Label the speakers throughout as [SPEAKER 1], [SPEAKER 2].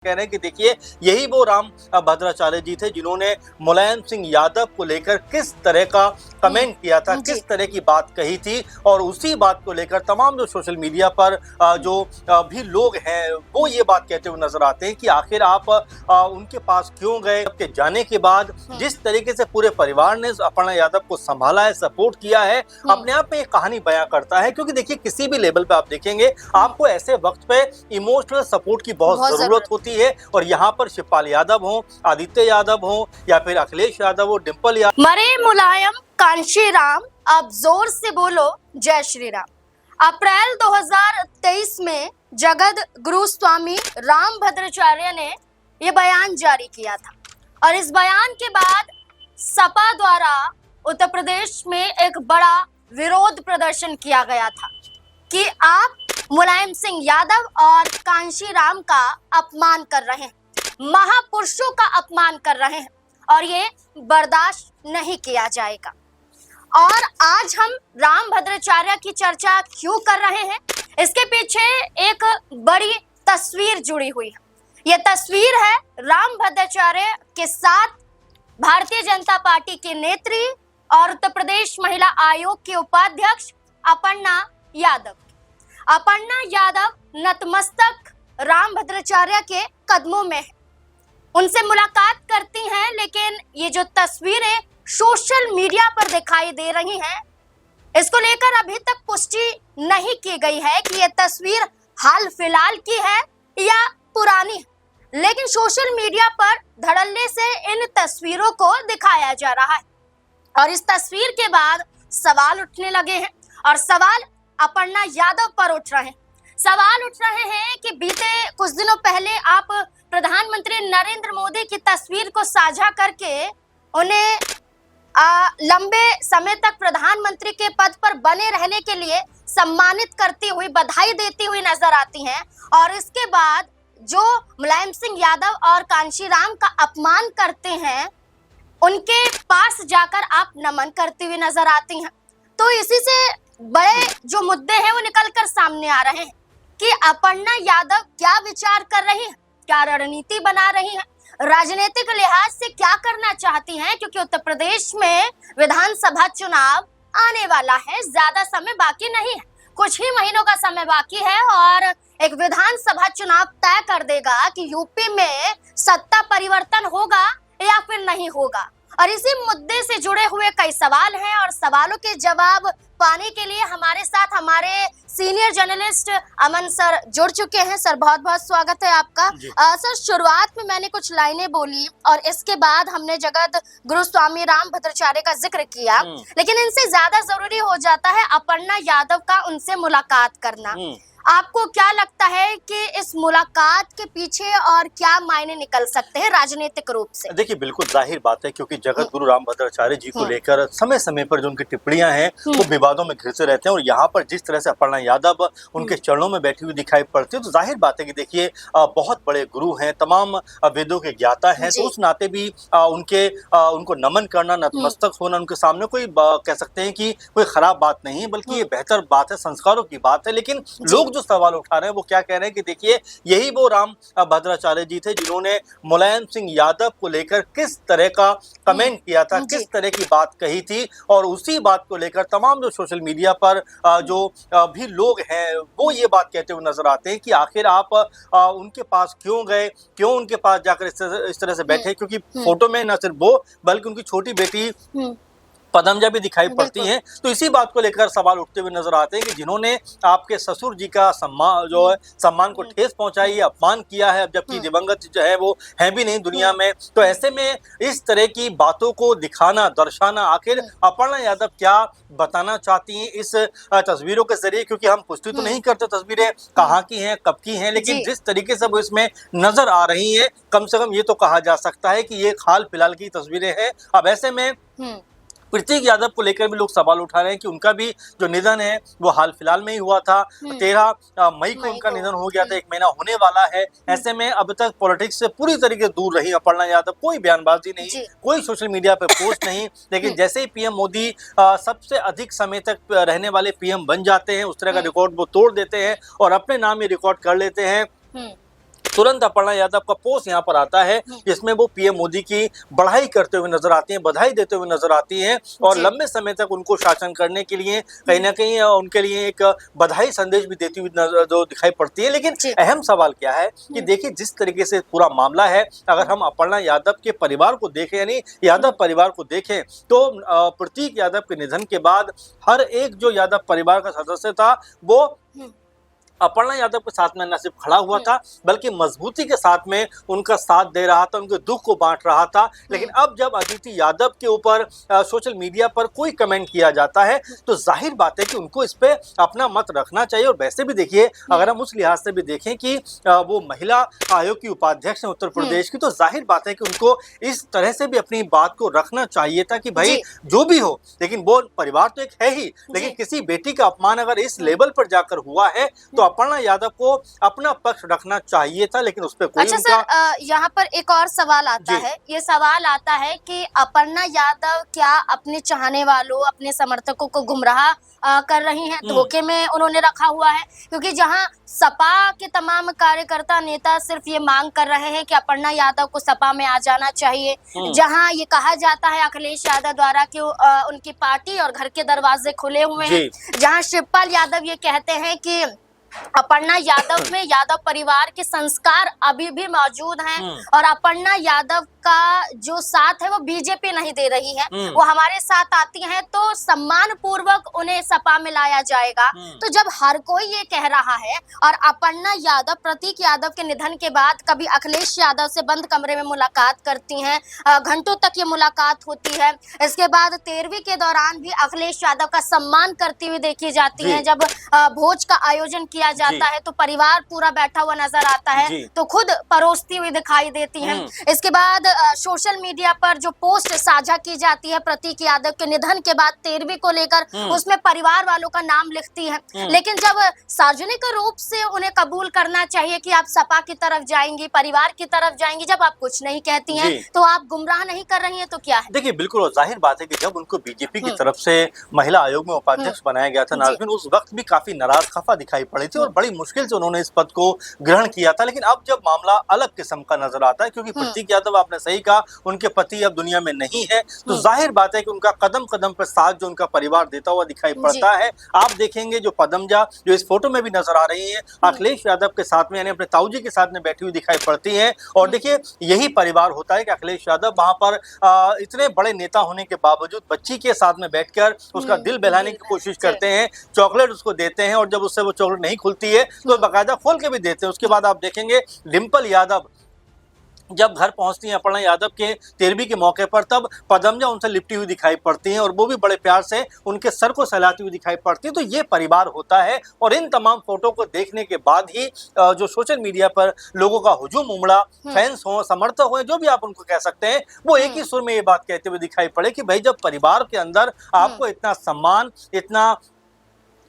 [SPEAKER 1] कह रहे हैं कि देखिए यही वो राम भद्राचार्य जी थे जिन्होंने मुलायम सिंह यादव को लेकर किस तरह का कमेंट किया था, किस तरह की बात कही थी और उसी बात को लेकर तमाम जो सोशल मीडिया पर जो भी लोग हैं वो ये बात कहते हुए नजर आते हैं कि आखिर आप उनके पास क्यों गए। आपके जाने के बाद जिस तरीके से पूरे परिवार ने अपर्णा यादव को संभाला है, सपोर्ट किया है, अपने आप में एक कहानी बयां करता है। क्योंकि देखिए किसी भी लेवल पे आप देखेंगे आपको ऐसे वक्त पे इमोशनल सपोर्ट की बहुत जरूरत होती है और यहाँ पर शिवपाल यादव हो, आदित्य यादव हो या फिर अखिलेश यादव हो, डिंपल यादव।
[SPEAKER 2] मरे मुलायम कांशी राम, अब जोर से बोलो जय श्री राम। अप्रैल 2023 में जगत गुरु स्वामी राम भद्राचार्य ने ये बयान जारी किया था और इस बयान के बाद सपा द्वारा उत्तर प्रदेश में एक बड़ा विरोध प्रदर्शन किया गया था कि आप मुलायम सिंह यादव और कांशी राम का अपमान कर रहे हैं, महापुरुषों का अपमान कर रहे हैं और ये बर्दाश्त नहीं किया जाएगा। और आज हम राम भद्राचार्य की चर्चा क्यों कर रहे हैं, इसके पीछे एक बड़ी तस्वीर जुड़ी हुई है। ये तस्वीर है राम भद्राचार्य के साथ भारतीय जनता पार्टी की नेत्री और उत्तर प्रदेश महिला आयोग के उपाध्यक्ष अपर्णा यादव। अपर्णा यादव नतमस्तक राम भद्राचार्य के कदमों में है, उनसे मुलाकात करती हैं, लेकिन ये जो तस्वीरें सोशल मीडिया पर दिखाई दे रही हैं, इसको लेकर अभी तक पुष्टि नहीं की गई है कि ये तस्वीर हाल फिलहाल की है या पुरानी है। लेकिन सोशल मीडिया पर धड़ल्ले से इन तस्वीरों को दिखाया जा रहा है और इस तस्वीर के बाद सवाल उठने लगे हैं और सवाल अपर्णा यादव पर उठ रहे हैं। सवाल उठ रहे हैं कि बीते कुछ दिनों पहले आप प्रधानमंत्री नरेंद्र मोदी की तस्वीर को साझा करके उन्हें लंबे समय तक प्रधानमंत्री के पद पर बने रहने के लिए सम्मानित करती हुई, बधाई देती हुई नजर आती हैं और इसके बाद जो मुलायम सिंह यादव और कांशी राम का अपमान करते हैं उनके पास जाकर आप नमन करती हुई नजर आती हैं। तो इसी से बड़े जो मुद्दे हैं वो निकल कर सामने आ रहे हैं कि अपर्णा यादव क्या विचार कर रही है, क्या रणनीति बना रही है, राजनीतिक लिहाज से क्या करना चाहती हैं, क्योंकि उत्तर प्रदेश में विधानसभा चुनाव आने वाला है, ज्यादा समय बाकी नहीं है, कुछ ही महीनों का समय बाकी है और एक विधानसभा चुनाव तय कर देगा कि यूपी में सत्ता परिवर्तन होगा या फिर नहीं होगा। और इसी मुद्दे से जुड़े हुए कई सवाल हैं और सवालों के जवाब पाने के लिए हमारे साथ हमारे सीनियर जर्नलिस्ट अमन सर जुड़ चुके हैं। सर बहुत बहुत स्वागत है आपका। सर शुरुआत में मैंने कुछ लाइनें बोली और इसके बाद हमने जगत गुरु स्वामी राम भद्राचार्य का जिक्र किया, लेकिन इनसे ज्यादा जरूरी हो जाता है अपर्णा यादव का उनसे मुलाकात करना। आपको क्या लगता है कि इस मुलाकात के पीछे और क्या मायने निकल सकते हैं राजनीतिक रूप से?
[SPEAKER 1] देखिए बिल्कुल जाहिर बात है क्योंकि जगत गुरु राम भद्राचार्य जी को लेकर समय समय पर जो उनकी टिप्पणियां हैं वो विवादों में घिरते रहते हैं और यहाँ पर जिस तरह से अपर्णा यादव उनके चरणों में बैठी हुई दिखाई पड़ती है तो जाहिर बात है कि देखिए बहुत बड़े गुरु हैं, तमाम वेदों के ज्ञाता हैं, तो उस नाते भी उनको नमन करना, नतमस्तक होना उनके सामने कोई कह सकते हैं कि कोई खराब बात नहीं है, बल्कि ये बेहतर बात है, संस्कारों की बात है। लेकिन लोग जो सवाल उठा रहे हैं वो क्या कह रहे हैं कि देखिए यही वो राम भद्राचार्य जी थे जिन्होंने मुलायम सिंह यादव को लेकर किस तरह का कमेंट किया था, किस तरह की बात कही थी और उसी बात को लेकर तमाम जो सोशल मीडिया पर जो भी लोग हैं वो ये बात कहते हुए नजर आते हैं कि आखिर आप उनके पास क्यों गए, क्यों उनके पास जाकर इस तरह से बैठे। क्योंकि फोटो में न सिर्फ वो बल्कि उनकी छोटी बेटी पदमजा भी दिखाई पड़ती हैं। तो इसी बात को लेकर सवाल उठते हुए नजर आते हैं कि जिन्होंने आपके ससुर जी का सम्मान को ठेस पहुंचाई है, अपमान किया है, जबकि दिवंगत जो है वो है भी नहीं दुनिया में, तो ऐसे में इस तरह की बातों को दिखाना, दर्शाना, आखिर अपर्णा यादव क्या बताना चाहती हैं इस तस्वीरों के जरिए, क्योंकि हम पुष्टि तो नहीं करते तस्वीरें कहाँ की हैं, कब की हैं, लेकिन जिस तरीके से वो इसमें नजर आ रही है कम से कम ये तो कहा जा सकता है कि ये हाल फिलहाल की तस्वीरें हैं। अब ऐसे में प्रतीक यादव को लेकर भी लोग सवाल उठा रहे हैं कि उनका भी जो निधन है वो हाल फिलहाल में ही हुआ था, 13 मई को उनका निधन हो गया था, 1 महीना होने वाला है। ऐसे में अब तक पॉलिटिक्स से पूरी तरीके से दूर रही अपर्णा यादव, कोई बयानबाजी नहीं, कोई सोशल मीडिया पे पोस्ट नहीं, लेकिन जैसे ही पीएम मोदी सबसे अधिक समय तक रहने वाले पीएम बन जाते हैं उस तरह का रिकॉर्ड वो तोड़ देते हैं और अपने नाम ही रिकॉर्ड कर लेते हैं। तुरंत अपर्णा यादव का पोस्ट यहाँ पर आता है जिसमें वो पीएम मोदी की बढ़ाई करते हुए नजर आती हैं, बधाई देते हुए नजर आती हैं और लंबे समय तक उनको शासन करने के लिए कहीं ना कहीं उनके लिए एक बधाई संदेश भी देती हुई जो दिखाई पड़ती है। लेकिन अहम सवाल क्या है कि देखिए जिस तरीके से पूरा मामला है, अगर हम अपर्णा यादव के परिवार को देखें, यानी यादव परिवार को देखें, तो प्रतीक यादव के निधन के बाद हर एक जो यादव परिवार का सदस्य था वो अपर्णा यादव के साथ में न सिर्फ खड़ा हुआ था बल्कि मजबूती के साथ में उनका साथ दे रहा था, उनके दुख को बांट रहा था। लेकिन अब जब अदिति यादव के ऊपर सोशल मीडिया पर कोई कमेंट किया जाता है तो जाहिर बात है कि उनको इस पे अपना मत रखना चाहिए। और वैसे भी देखिए, अगर हम उस लिहाज से भी देखें कि वो महिला आयोग की उपाध्यक्ष है उत्तर प्रदेश की, तो जाहिर बात है कि उनको इस तरह से भी अपनी बात को रखना चाहिए था कि भाई जो भी हो, लेकिन वो परिवार तो एक है ही, लेकिन किसी बेटी का अपमान अगर इस लेवल पर जाकर हुआ है तो अपर्णा यादव को अपना पक्ष रखना चाहिए था। लेकिन उस पर कोई
[SPEAKER 2] अच्छा सर, यहाँ पर एक और सवाल आता है। ये सवाल आता है कि अपर्णा यादव क्या अपने चाहने वालों, अपने समर्थकों को गुमराह कर रही हैं, धोखे में उन्होंने रखा हुआ है? क्योंकि जहां सपा के तमाम कार्यकर्ता नेता सिर्फ ये मांग कर रहे हैं कि अपर्णा यादव को सपा में आ जाना चाहिए, जहां ये कहा जाता है अखिलेश यादव द्वारा कि उनकी पार्टी और घर के दरवाजे खुले हुए हैं, जहां शिवपाल यादव ये कहते हैं कि अपर्णा यादव में यादव परिवार के संस्कार अभी भी मौजूद हैं और अपर्णा यादव का जो साथ है वो बीजेपी नहीं दे रही है, वो हमारे साथ आती हैं तो सम्मान पूर्वक उन्हें सपा में लाया जाएगा। तो जब हर कोई ये कह रहा है और अपर्णा यादव प्रतीक यादव के निधन के बाद कभी अखिलेश यादव से बंद कमरे में मुलाकात करती हैं, घंटों तक ये मुलाकात होती है, इसके बाद 13वीं के दौरान भी अखिलेश यादव का सम्मान करती हुई देखी जाती है, जब भोज का आयोजन किया जाता है तो परिवार पूरा बैठा हुआ नजर आता है तो खुद परोसती हुई दिखाई देती हैं। इसके बाद सोशल मीडिया पर जो पोस्ट साझा की जाती है प्रतीक यादव के निधन के बाद 13वीं को लेकर, उसमें परिवार वालों का नाम लिखती है। लेकिन जब सार्वजनिक रूप से उन्हें कबूल करना चाहिए कि आप सपा की तरफ जाएंगी, परिवार की तरफ जाएंगी, जब आप कुछ नहीं कहती हैं तो आप गुमराह नहीं कर रही हैं, तो क्या है?
[SPEAKER 1] देखिए बिल्कुल जाहिर बात है कि जब उनको बीजेपी की तरफ से महिला आयोग में उपाध्यक्ष बनाया गया था नाज़मीन, उस वक्त भी काफी नाराज खफा दिखाई पड़ी थी और बड़ी मुश्किल से उन्होंने इस पद को ग्रहण किया था। लेकिन अब जब मामला अलग किस्म का नजर आता है, क्योंकि प्रतीक यादव आपने सही कहा उनके पति अब दुनिया में नहीं है, तो जाहिर बात है कि उनका कदम कदम पर साथ जो उनका परिवार देता हुआ दिखाई पड़ता है। आप देखेंगे जो पदमजा जो इस फोटो में भी नजर आ रही है अखिलेश यादव के साथ में, यानी अपने ताऊजी के साथ में बैठी हुई दिखाई पड़ती है। और देखिए यही परिवार होता है कि अखिलेश यादव वहां पर इतने बड़े नेता होने के बावजूद बच्ची के साथ में बैठकर उसका दिल बहलाने की कोशिश करते हैं, चॉकलेट उसको देते हैं और जब उससे वो चॉकलेट नहीं खुलती है तो बाकायदा खोल के भी देते हैं। उसके बाद आप देखेंगे डिम्पल यादव जब घर पहुंचती हैं अपर्णा यादव के 13वीं के मौके पर, तब पदमजा उनसे लिपटी हुई दिखाई पड़ती हैं और वो भी बड़े प्यार से उनके सर को सहलाती हुई दिखाई पड़ती है। तो ये परिवार होता है और इन तमाम फोटो को देखने के बाद ही जो सोशल मीडिया पर लोगों का हुजूम उमड़ा, फैंस हो, समर्थक हो, जो भी आप उनको कह सकते हैं, वो एक ही सुर में ये बात कहते हुए दिखाई पड़े कि भाई जब परिवार के अंदर आपको इतना सम्मान, इतना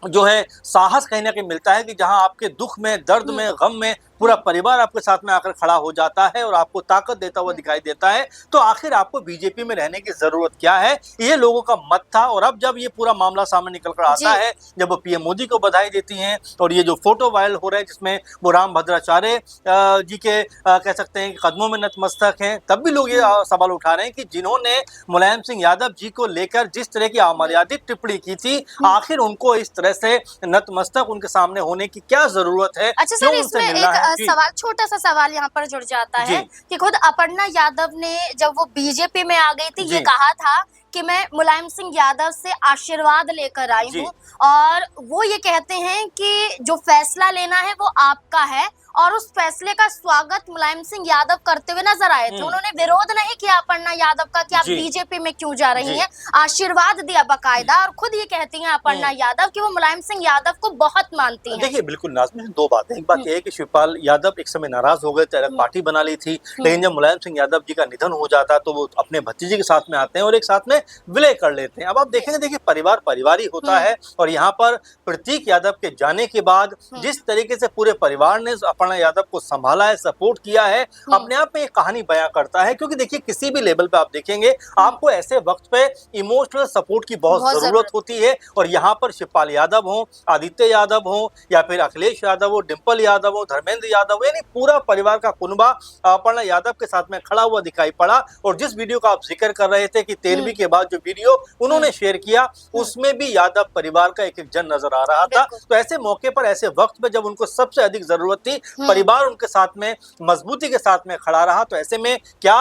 [SPEAKER 1] जो है साहस कहीं ना कहीं मिलता है कि जहां आपके दुख में, दर्द में, गम में पूरा परिवार आपके साथ में आकर खड़ा हो जाता है और आपको ताकत देता हुआ दिखाई देता है, तो आखिर आपको बीजेपी में रहने की जरूरत क्या है, ये लोगों का मत था। और अब जब ये पूरा मामला सामने निकल कर आता है, जब वो पीएम मोदी को बधाई देती हैं और ये जो फोटो वायरल हो रहा है जिसमें वो राम भद्राचार्य जी के कह सकते हैं कि कदमों में नतमस्तक हैं, तब भी लोग ये सवाल उठा रहे हैं कि जिन्होंने मुलायम सिंह यादव जी को लेकर जिस तरह की अमर्यादित टिप्पणी की थी, आखिर उनको इस तरह से नतमस्तक उनके सामने होने की क्या जरूरत है?
[SPEAKER 2] अच्छा सर, इसमें एक सवाल, छोटा सा सवाल यहाँ पर जुड़ जाता है कि खुद अपर्णा यादव ने जब वो बीजेपी में आ गई थी ये कहा था कि मैं मुलायम सिंह यादव से आशीर्वाद लेकर आई हूँ, और वो ये कहते हैं कि जो फैसला लेना है वो आपका है, और उस फैसले का स्वागत मुलायम सिंह यादव करते हुए नजर आए थे। उन्होंने विरोध नहीं किया अपर्णा यादव का कि आप बीजेपी में क्यों जा रही हैं, आशीर्वाद दिया बाकायदा, और खुद ये कहती हैं अपर्णा यादव कि वो मुलायम सिंह यादव को बहुत मानती हैं।
[SPEAKER 1] देखिए बिल्कुल नाज़मीन, दो बातें, एक बात यह है कि शिवपाल यादव एक समय नाराज हो गए थे, अलग पार्टी बना ली थी, लेकिन जब मुलायम सिंह यादव जी का निधन हो जाता तो वो अपने भतीजे के साथ में आते हैं और एक साथ में में विलय कर लेते हैं। अब आप देखेंगे, देखिए परिवार परिवार ही होता है, और यहाँ पर प्रतीक यादव के जाने के बाद जिस तरीके से पूरे परिवार ने अपर्णा यादव को संभाला है, सपोर्ट किया है, अपने आप में एक कहानी बयां करता है। क्योंकि देखिए किसी भी लेवल पे आप देखेंगे, आपको ऐसे वक्त पे इमोशनल सपोर्ट की बहुत जरूरत होती है, और यहाँ पर शिवपाल यादव हो, आदित्य यादव हो, या फिर अखिलेश यादव हो, डिंपल यादव हो, धर्मेंद्र यादव हो, यानी पूरा परिवार का कुनबा अपर्णा यादव के साथ में खड़ा हुआ दिखाई पड़ा। और जिस वीडियो का आप जिक्र कर रहे थे कि 13वीं के बाद जो वीडियो उन्होंने शेयर किया, उसमें भी यादव परिवार का एक एक जन नजर आ रहा था। तो ऐसे मौके पर, ऐसे वक्त पे जब उनको सबसे अधिक जरूरत थी, परिवार उनके साथ में मजबूती के साथ में खड़ा रहा। तो ऐसे में क्या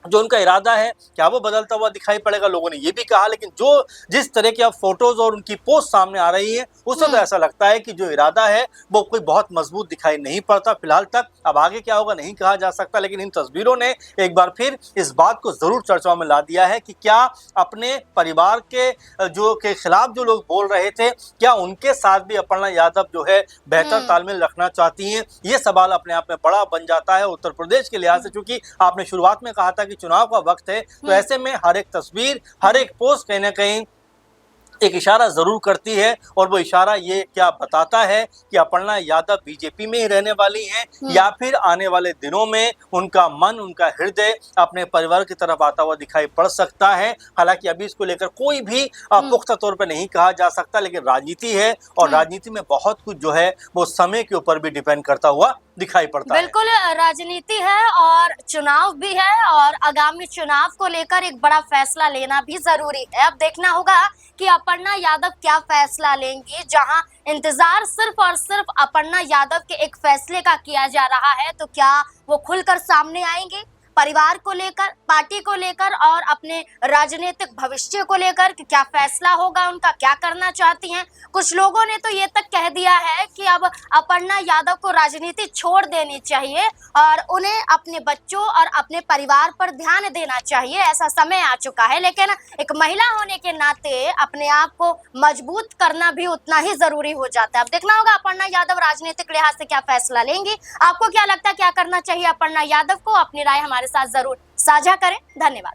[SPEAKER 1] जो उनका इरादा है, क्या वो बदलता हुआ दिखाई पड़ेगा? लोगों ने ये भी कहा, लेकिन जो जिस तरह की अब फोटोज और उनकी पोस्ट सामने आ रही है, उससे तो ऐसा लगता है कि जो इरादा है वो कोई बहुत मजबूत दिखाई नहीं पड़ता फिलहाल तक। अब आगे क्या होगा नहीं कहा जा सकता, लेकिन इन तस्वीरों ने एक बार फिर इस बात को जरूर चर्चा में ला दिया है कि क्या अपने परिवार के खिलाफ जो लोग बोल रहे थे, क्या उनके साथ भी अपर्णा यादव जो है बेहतर तालमेल रखना चाहती हैं? ये सवाल अपने आप में बड़ा बन जाता है उत्तर प्रदेश के लिहाज से, क्योंकि आपने शुरुआत में कहा था कि चुनाव का वक्त है। तो ऐसे में हर एक तस्वीर, हर एक पोस्ट कहीं ना कहीं एक इशारा जरूर करती है, और वो इशारा ये क्या बताता है कि अपर्णा यादव बीजेपी में ही रहने वाली हैं, या फिर आने वाले दिनों में उनका मन, उनका हृदय अपने परिवार की तरफ आता हुआ दिखाई पड़ सकता है। हालांकि अभी इसको लेकर कोई भी पुख्ता तौर पर नहीं कहा जा सकता, लेकिन राजनीति है, और राजनीति में बहुत कुछ जो है वो समय के ऊपर भी डिपेंड करता हुआ दिखाई पड़ता है।
[SPEAKER 2] बिल्कुल, राजनीति है और चुनाव भी है, और आगामी चुनाव को लेकर एक बड़ा फैसला लेना भी जरूरी है। अब देखना होगा कि अपर्णा यादव क्या फैसला लेंगी। जहां इंतजार सिर्फ और सिर्फ अपर्णा यादव के एक फैसले का किया जा रहा है, तो क्या वो खुलकर सामने आएंगे परिवार को लेकर, पार्टी को लेकर, और अपने राजनीतिक भविष्य को लेकर कि क्या फैसला होगा उनका, क्या करना चाहती हैं। कुछ लोगों ने तो ये तक कह दिया है कि अब अपर्णा यादव को राजनीति छोड़ देनी चाहिए और उन्हें अपने बच्चों और अपने परिवार पर ध्यान देना चाहिए, ऐसा समय आ चुका है। लेकिन एक महिला होने के नाते अपने आप को मजबूत करना भी उतना ही जरूरी हो जाता है। अब देखना होगा अपर्णा यादव राजनीतिक लिहाज से क्या फैसला लेंगी। आपको क्या लगता है क्या करना चाहिए अपर्णा यादव को? अपनी राय हमारे साथ जरूर साझा करें। धन्यवाद।